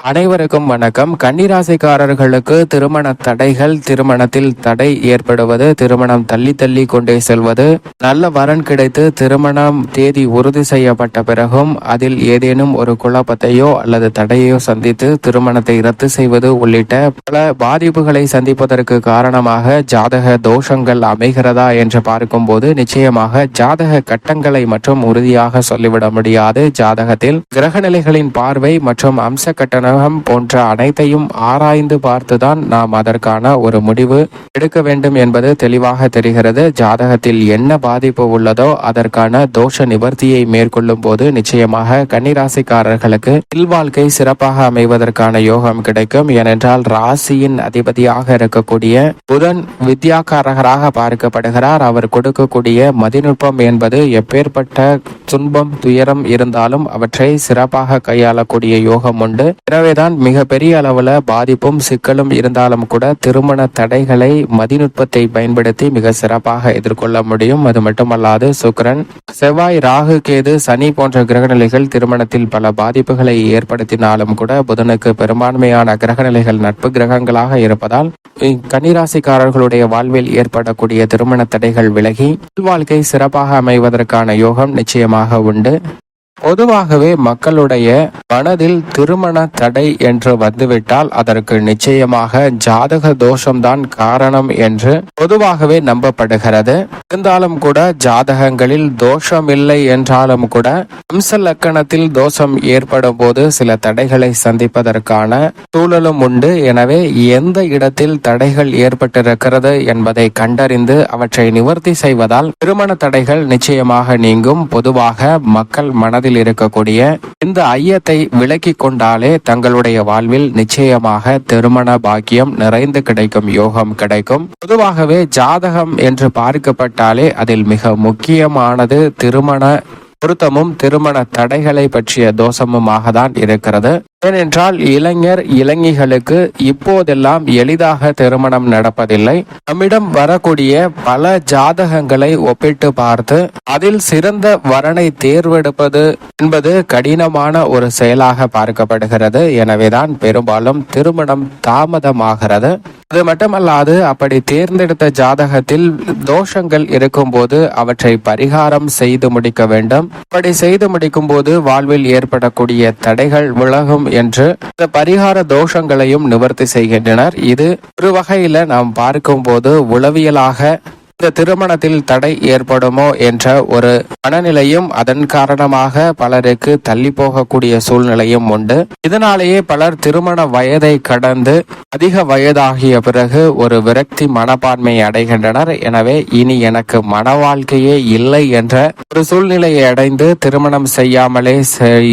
அனைவருக்கும் வணக்கம். கன்னிராசிக்காரர்களுக்கு திருமண தடைகள், திருமணத்தில் தடை ஏற்படுவது, திருமணம் தள்ளி தள்ளி கொண்டே செல்வது, நல்ல வரன் கிடைத்து திருமணம் தேதி உறுதி செய்யப்பட்ட பிறகும் அதில் ஏதேனும் ஒரு குழப்பத்தையோ அல்லது தடையோ சந்தித்து திருமணத்தை ரத்து செய்வது உள்ளிட்ட பல பாதிப்புகளை சந்திப்பதற்கு காரணமாக ஜாதக தோஷங்கள் அமைகிறதா என்று பார்க்கும்போது நிச்சயமாக ஜாதக கட்டங்களை மற்றும் உறுதியாக சொல்லிவிட முடியாது. ஜாதகத்தில் கிரகநிலைகளின் பார்வை மற்றும் அம்ச கட்டணம் போன்ற அனைத்தையும் ஆராய்ந்து பார்த்துதான் நாம் அதற்கான ஒரு முடிவு எடுக்க வேண்டும் என்பது தெளிவாக தெரிகிறது. ஜாதகத்தில் என்ன பாதிப்பு உள்ளதோ அதற்கான தோஷ நிவர்த்தியை மேற்கொள்ளும் போது நிச்சயமாக கன்னிராசிக்காரர்களுக்கு இல்வாழ்க்கை சிறப்பாக அமைவதற்கான யோகம் கிடைக்கும். ஏனென்றால் ராசியின் அதிபதியாக இருக்கக்கூடிய புதன் வித்யாகாரகராக பார்க்கப்படுகிறார். அவர் கொடுக்கக்கூடிய மதிநுட்பம் என்பது எப்பேற்பட்ட துன்பம் துயரம் இருந்தாலும் அவற்றை சிறப்பாக கையாளக்கூடிய யோகம் உண்டு. எனவேதான் மிக பெரிய அளவுல பாதிப்பும் சிக்கலும் இருந்தாலும் கூட திருமண தடைகளை மதிநுட்பத்தை பயன்படுத்தி மிக சிறப்பாக எதிர்கொள்ள முடியும். அது மட்டுமல்லாது சுக்கிரன், செவ்வாய், ராகு, கேது, சனி போன்ற கிரகநிலைகள் திருமணத்தில் பல பாதிப்புகளை ஏற்படுத்தினாலும் கூட புதனுக்கு பெரும்பான்மையான கிரகநிலைகள் நட்பு கிரகங்களாக இருப்பதால் கன்னிராசிக்காரர்களுடைய வாழ்வில் ஏற்படக்கூடிய திருமண தடைகள் விலகி வாழ்க்கை சிறப்பாக அமைவதற்கான யோகம் நிச்சயமாக உண்டு. பொதுவாகவே மக்களுடைய மனதில் திருமண தடை என்று வந்துவிட்டால் அதற்கு நிச்சயமாக ஜாதக தோஷம்தான் காரணம் என்று பொதுவாகவே நம்பப்படுகிறது. இருந்தாலும் கூட ஜாதகங்களில் தோஷம் இல்லை என்றாலும் கூட அம்ச லக்கணத்தில் தோஷம் ஏற்படும் போது சில தடைகளை சந்திப்பதற்கான சூழலும் உண்டு. எனவே எந்த இடத்தில் தடைகள் ஏற்பட்டிருக்கிறது என்பதை கண்டறிந்து அவற்றை நிவர்த்தி செய்வதால் திருமண தடைகள் நிச்சயமாக நீங்கும். பொதுவாக மக்கள் மனதில் இருக்கக்கூடிய இந்த ஐயத்தை விலக்கி கொண்டாலே தங்களுடைய வாழ்வில் நிச்சயமாக திருமண பாக்கியம் நிறைந்து கிடைக்கும் யோகம் கிடைக்கும். பொதுவாகவே ஜாதகம் என்று பார்க்கப்பட்டாலே அதில் மிக முக்கியமானது திருமண பொருத்தமும் திருமண தடைகளை பற்றிய தோஷமுமாக தான் இருக்கிறது. ஏனென்றால் இளைஞர் இளைஞர்களுக்கு இப்போதெல்லாம் எளிதாக திருமணம் நடப்பதில்லை. நம்மிடம் வரக்கூடிய பல ஜாதகங்களை ஒப்பிட்டு பார்த்து அதில் சிறந்த வரனை தேர்வெடுப்பது என்பது கடினமான ஒரு செயலாக பார்க்கப்படுகிறது. எனவேதான் பெரும்பாலும் திருமணம் தாமதமாகிறது. அது மட்டுமல்லாது அப்படி தேர்ந்தெடுத்த ஜாதகத்தில் தோஷங்கள் இருக்கும்போது அவற்றை பரிகாரம் செய்து முடிக்க வேண்டும். அப்படி செய்து முடிக்கும் போது வாழ்வில் ஏற்படக்கூடிய தடைகள் விலகும் என்று இந்த பரிகார தோஷங்களையும் நிவர்த்தி செய்கின்றனர். இது ஒரு வகையில நாம் பார்க்கும்போது உளவியலாக இந்த திருமணத்தில் தடை ஏற்படுமோ என்ற ஒரு மனநிலையும் அதன் காரணமாக பலருக்கு தள்ளி போகக்கூடிய சூழ்நிலையும் உண்டு. இதனாலேயே பலர் திருமண வயதை கடந்து அதிக வயதாகிய பிறகு ஒரு விரக்தி மனப்பான்மை அடைகின்றனர். எனவே இனி எனக்கு மன வாழ்க்கையே இல்லை என்ற ஒரு சூழ்நிலையை அடைந்து திருமணம் செய்யாமலே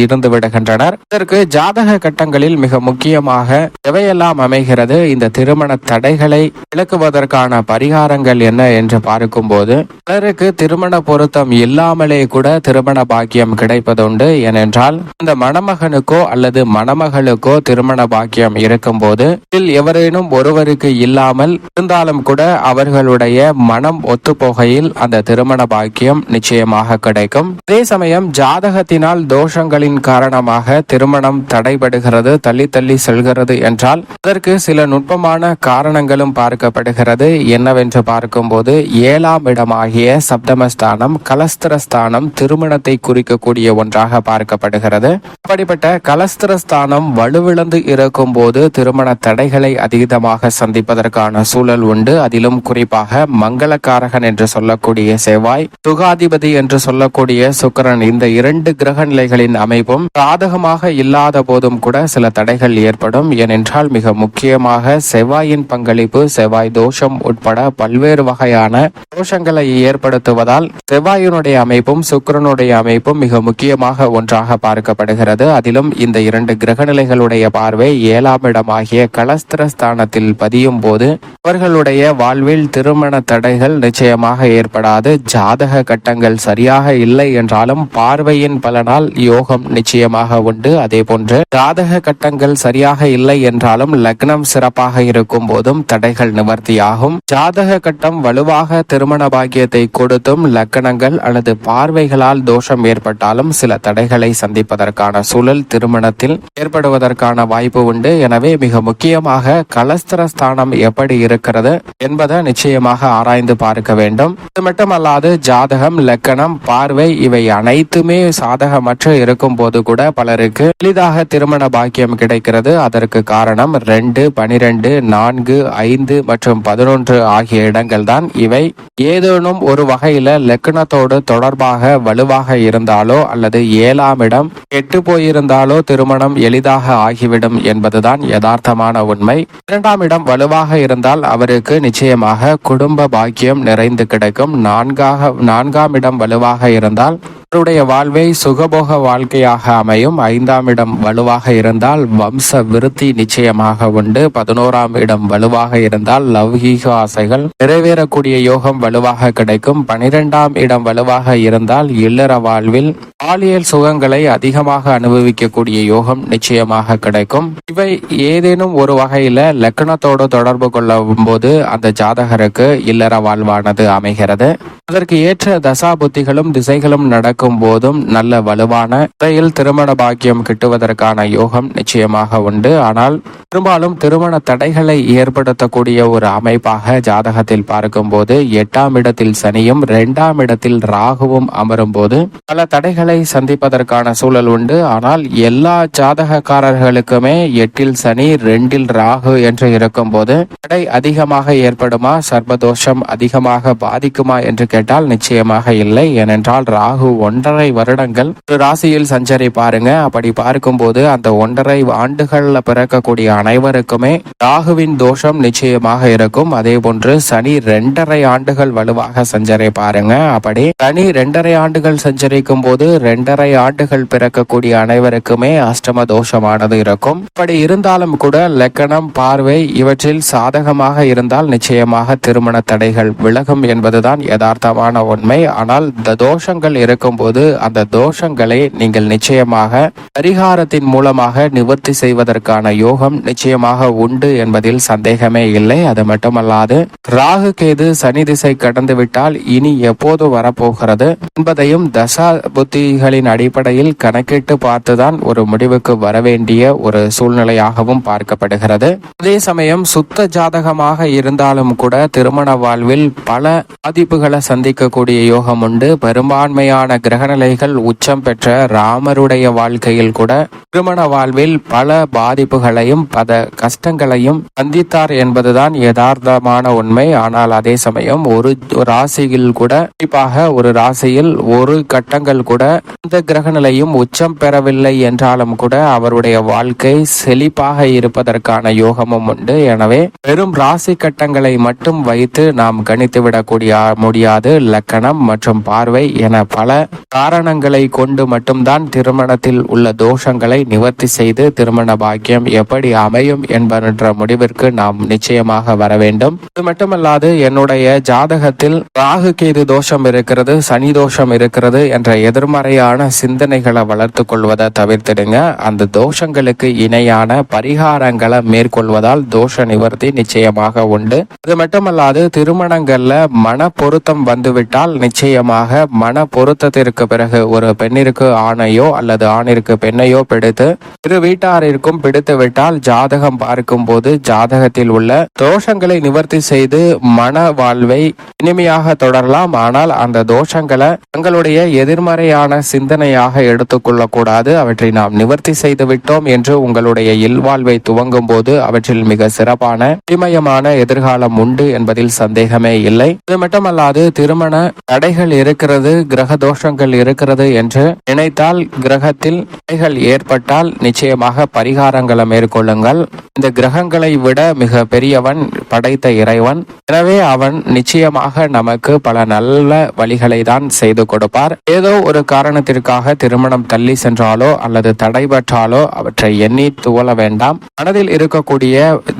இருந்து விடுகின்றனர். இதற்கு ஜாதக கட்டங்களில் மிக முக்கியமாக எவையெல்லாம் அமைகிறது, இந்த திருமண தடைகளை விளக்குவதற்கான பரிகாரங்கள் என்ன என்று பார்க்கும்போது பலருக்கு திருமண பொருத்தம் இல்லாமலே கூட திருமண பாக்கியம் கிடைப்பதுண்டு. ஏனென்றால் இந்த மணமகனுக்கோ அல்லது மணமகளுக்கோ திருமண பாக்கியம் இருக்கும் போது இதில் எவரேனும் ஒருவருக்கு இல்லாமல் இருந்தாலும் கூட அவர்களுடைய மனம் ஒத்துப்போகையில் அந்த திருமண பாக்கியம் நிச்சயமாக கிடைக்கும். அதே சமயம் ஜாதகத்தினால் தோஷங்களின் காரணமாக திருமணம் தடைபடுகிறது, தள்ளி தள்ளி செல்கிறது என்றால் அதற்கு சில நுட்பமான காரணங்களும் பார்க்கப்படுகிறது. என்னவென்று பார்க்கும்போது 7ஆம் இடமாகிய சப்தமஸ்தானம், கலஸ்திரஸ்தானம் திருமணத்தை குறிக்கக்கூடிய ஒன்றாக பார்க்கப்படுகிறது. அப்படிப்பட்ட கலஸ்திரஸ்தானம் வலுவிழந்து இருக்கும் போது திருமண தடைகளை அதீதமாக சந்திப்பதற்கான சூழல் உண்டு. அதிலும் குறிப்பாக மங்களக்காரகன் என்று சொல்லக்கூடிய செவ்வாய், சுகாதிபதி என்று சொல்லக்கூடிய சுக்கிரன், இந்த 2 கிரக நிலைகளின் அமைப்பும் சாதகமாக இல்லாத போதும் கூட சில தடைகள் ஏற்படும். ஏனென்றால் மிக முக்கியமாக செவ்வாயின் பங்களிப்பு, செவ்வாய் தோஷம் உட்பட பல்வேறு வகையான தோஷங்களை ஏற்படுத்துவதால் செவ்வாயினுடைய அமைப்பும் சுக்கிரனுடைய அமைப்பும் மிக முக்கியமாக ஒன்றாக பார்க்கப்படுகிறது. அதிலும் இந்த 2 கிரகநிலைகளுடைய பார்வை 7ஆம் இடமாகிய கலஸ்திரஸ்தானத்தில் பதியும் போது அவர்களுடைய வாழ்வில் திருமண தடைகள் நிச்சயமாக ஏற்படாது. ஜாதக கட்டங்கள் சரியாக இல்லை என்றாலும் பார்வையின் பலனால் யோகம் நிச்சயமாக உண்டு. அதே போன்று ஜாதக கட்டங்கள் சரியாக இல்லை என்றாலும் லக்னம் சிறப்பாக இருக்கும் போதும் தடைகள் நிவர்த்தியாகும். ஜாதக கட்டம் வலுவாக மொத்தமாக திருமண பாக்கியத்தை கொடுத்தும் லக்கணங்கள் அல்லது பார்வைகளால் தோஷம் ஏற்பட்டாலும் சில தடைகளை சந்திப்பதற்கான சூழல் திருமணத்தில் ஏற்படுவதற்கான வாய்ப்பு உண்டு. எனவே மிக முக்கியமாக கலஸ்திர ஸ்தானம் எப்படி இருக்கிறது என்பதை நிச்சயமாக ஆராய்ந்து பார்க்க வேண்டும். இது மட்டுமல்லாது ஜாதகம், லக்கணம், பார்வை இவை அனைத்துமே சாதகமற்று இருக்கும் போது கூட பலருக்கு எளிதாக திருமண பாக்கியம் கிடைக்கிறது. அதற்கு காரணம் 2, 12, 4, 5 மற்றும் 11 ஆகிய இடங்கள் தான். இவை ஏதேனும் ஒரு வகையில லக்கணத்தோடு தொடர்பாக வலுவாக இருந்தாலோ அல்லது 7ஆம் இடம் கெட்டு போயிருந்தாலோ திருமணம் எளிதாக ஆகிவிடும் என்பதுதான் யதார்த்தமான உண்மை. 2ஆம் இடம் வலுவாக இருந்தால் அவருக்கு நிச்சயமாக குடும்ப பாக்கியம் நிறைந்து கிடைக்கும். 4ஆம் இடம் வலுவாக இருந்தால் அவருடைய வாழ்வை சுகபோக வாழ்க்கையாக அமையும். 5ஆம் இடம் வலுவாக இருந்தால் வம்ச விருத்தி நிச்சயமாக உண்டு. 11ஆம் இடம் வலுவாக இருந்தால் லௌகீக ஆசைகள் நிறைவேறக்கூடிய யோகம் வலுவாக கிடைக்கும். 12ஆம் இடம் வலுவாக இருந்தால் இல்லற வாழ்வில் பாலியல் சுகங்களை அதிகமாக அனுபவிக்கக்கூடிய யோகம் நிச்சயமாக கிடைக்கும். இவை ஏதேனும் ஒரு வகையில லக்கணத்தோடு தொடர்பு கொள்ளும் போது அந்த ஜாதகருக்கு இல்லற வாழ்வானது அமைகிறது. அதற்கு ஏற்ற தசா புத்திகளும் திசைகளும் நடக்கும் போதும் நல்ல வலுவான முறையில் திருமண பாக்கியம் கிட்டுவதற்கான யோகம் நிச்சயமாக உண்டு. ஆனால் பெரும்பாலும் திருமண தடைகளை ஏற்படுத்தக்கூடிய ஒரு அமைப்பாக ஜாதகத்தில் பார்க்கும் போது 8ஆம் இடத்தில் சனியும் 2ஆம் இடத்தில் ராகுவும் அமரும் போது பல தடைகளை சந்திப்பதற்கான சூழல் உண்டு. ஆனால் எல்லா ஜாதகக்காரர்களுக்குமே 8இல் சனி 2இல் ராகு என்று இருக்கும் போது தடை அதிகமாக ஏற்படுமா, சர்பதோஷம் அதிகமாக பாதிக்குமா என்று கேட்டால் நிச்சயமாக இல்லை. ஏனென்றால் ராகு 1.5 வருடங்கள் ஒரு ராசியில் சஞ்சரி பாருங்க. அப்படி பார்க்கும்போது அந்த 1.5 ஆண்டுகள்ல பிறக்கக்கூடிய அனைவருக்குமே ராகுவின் தோஷம் நிச்சயமாக இருக்கும். அதே போன்று சனி 2.5 ஆண்டுகள் வலுவாக சஞ்சரி பாருங்க. அப்படி சனி 2.5 ஆண்டுகள் சஞ்சரிக்கும் போது 2.5 ஆண்டுகள் பிறக்கக்கூடிய அனைவருக்குமே அஷ்டம தோஷமானது இருக்கும். அப்படி இருந்தாலும் கூட லக்கணம், பார்வை இவற்றில் சாதகமாக இருந்தால் நிச்சயமாக திருமண தடைகள் விலகும் என்பதுதான் யதார்த்தமான உண்மை. ஆனால் இந்த தோஷங்கள் இருக்கும்போது அந்த தோஷங்களை நீங்கள் நிச்சயமாக பரிகாரத்தின் மூலமாக நிவர்த்தி செய்வதற்கான யோகம் நிச்சயமாக உண்டு என்பதில் சந்தேகமே இல்லை. அது மட்டுமல்லாது ராகு கேது சனி திசை கடந்து விட்டால் இனி எப்போது வரப்போகிறது என்பதையும் தசா புத்திகளின் அடிப்படையில் கணக்கிட்டு பார்த்துதான் ஒரு முடிவுக்கு வரவேண்டிய ஒரு சூழ்நிலையாகவும் பார்க்கப்படுகிறது. அதே சமயம் சுத்த ஜாதகமாக இருந்தாலும் கூட திருமண வாழ்வில் பல பாதிப்புகளை சந்திக்கக்கூடிய யோகம் உண்டு. பெரும்பான்மையான கிரகநிலைகள் உச்சம் பெற்ற ராமருடைய வாழ்க்கையில் கூட திருமண வாழ்வில் பல பாதிப்புகளையும் பல கஷ்டங்களையும் சந்தித்தார் என்பதுதான் யதார்த்தமான உண்மை. ஆனால் அதே சமயம் ஒரு ராசியில் கூட, குறிப்பாக ஒரு ராசியில் ஒரு கட்டங்கள் கூட இந்த கிரகநிலையும் உச்சம் பெறவில்லை என்றாலும் கூட அவருடைய வாழ்க்கை செழிப்பாக இருப்பதற்கான யோகமும் உண்டு. எனவே வெறும் ராசி கட்டங்களை மட்டும் வைத்து நாம் கணித்துவிடக்கூடிய முடியாது. லக்கணம் மற்றும் பார்வை என பல காரணங்களை கொண்டு மட்டும்தான் திருமணத்தில் உள்ள தோஷங்களை நிவர்த்தி செய்து திருமண பாக்கியம் எப்படி அமையும் என்ற முடிவிற்கு நாம் நிச்சயமாக வர வேண்டும். இது மட்டுமல்லாது என்னுடைய ஜாதகத்தில் ராகு கேது தோஷம் இருக்கிறது, சனி தோஷம் இருக்கிறது என்ற எதிர்மறையான சிந்தனைகளை வளர்த்து கொள்வதை தவிர்த்திடுங்க. அந்த தோஷங்களுக்கு இணையான பரிகாரங்களை மேற்கொள்வதால் தோஷ நிவர்த்தி நிச்சயமாக உண்டு. அது மட்டுமல்லாது திருமணங்கள்ல மன பொருத்தம் வந்துவிட்டால் நிச்சயமாக மன பொருத்தத்திற்கு பிறகு ஒரு பெண்ணிற்கு ஆணையோ அல்லது ஆணிற்கு பெண்ணையோ பிடித்து இரு வீட்டாரிற்கும் பிடித்து விட்டால் ஜாதகம் பார்க்கும் போது ஜாதகத்தில் உள்ள தோஷங்களை நிவர்த்தி செய்து மன வாழ்வை இனிமையாக தொடரலாம். ஆனால் அந்த தோஷங்களை தங்களுடைய எதிர்மறையான சிந்தனையாக எடுத்துக்கொள்ளக்கூடாது. அவற்றை நாம் நிவர்த்தி செய்து விட்டோம் என்று உங்களுடைய இல்வாழ்வை துவங்கும் போது அவற்றில் மிக சிறப்பான இமயமான எதிர்காலம் உண்டு என்பதில் சந்தேகமே இல்லை. இது மட்டுமல்லாது திருமண தடைகள் இருக்கிறது, கிரக தோஷங்கள் இருக்கிறது என்று நினைத்தால் கிரகத்தில் தடைகள் ஏற்பட்டால் நிச்சயமாக பரிகாரங்களை மேற்கொள்ளுங்கள். இந்த கிரகங்களை விட மிக பெரியவன் படைத்த இறைவன். எனவே அவன் நிச்சயமாக நமக்கு பல நல்ல வழிகளை தான் செய்து கொடுப்பார். ஏதோ ஒரு காரணத்திற்காக திருமணம் தள்ளி சென்றாலோ அல்லது தடைபற்றாலோ அவற்றை எண்ணி துவள வேண்டாம். மனதில் இருக்கக்கூடிய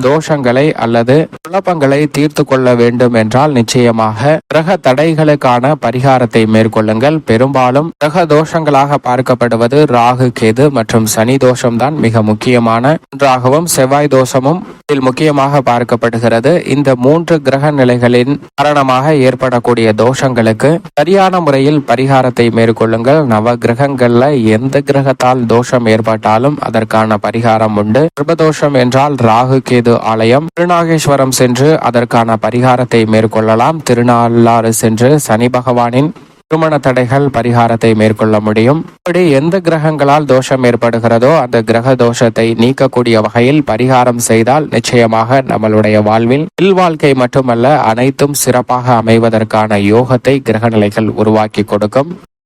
தோஷங்களை அல்லது குழப்பங்களை தீர்த்து கொள்ள வேண்டும் என்றால் நிச்சயமாக கிரக தடைகளுக்கான பரிகாரத்தை மேற்கொள்ளுங்கள். பெரும்பாலும் கிரக தோஷங்களாக பார்க்கப்படுவது ராகு கேது மற்றும் சனி தோஷம்தான் மிக முக்கியமான ஒன்றாகவும் செவ்வாய் தோஷமும் இதில் முக்கியமாக பார்க்கப்படுகிறது. இந்த 3 கிரக நிலைகளின் காரணமாக ஏற்படக்கூடிய தோஷங்களுக்கு சரியான முறையில் பரிகாரத்தை மேற்கொள்ளுங்கள். நவ கிரகங்கள்ல எந்த கிரகத்தால் தோஷம் ஏற்பட்டாலும் அதற்கான பரிகாரம் உண்டு. சர்பதோஷம் என்றால் ராகு கேது ஆலயம் திருநாகேஸ்வரம் சென்று அதற்கான பரிகாரத்தை மேற்கொள்ளலாம். திருநாள்ளாறு சென்று சனி பகவானின் திருமண தடைகள் பரிகாரத்தை மேற்கொள்ள முடியும். இப்படி எந்த கிரகங்களால் தோஷம் ஏற்படுகிறதோ அந்த கிரக தோஷத்தை நீக்கக்கூடிய வகையில் பரிகாரம் செய்தால் நிச்சயமாக நம்மளுடைய வாழ்வில் இல்வாழ்க்கை மட்டுமல்ல அனைத்தும் சிறப்பாக அமைவதற்கான யோகத்தை கிரக நிலைகள் உருவாக்கி கொடுக்கும்.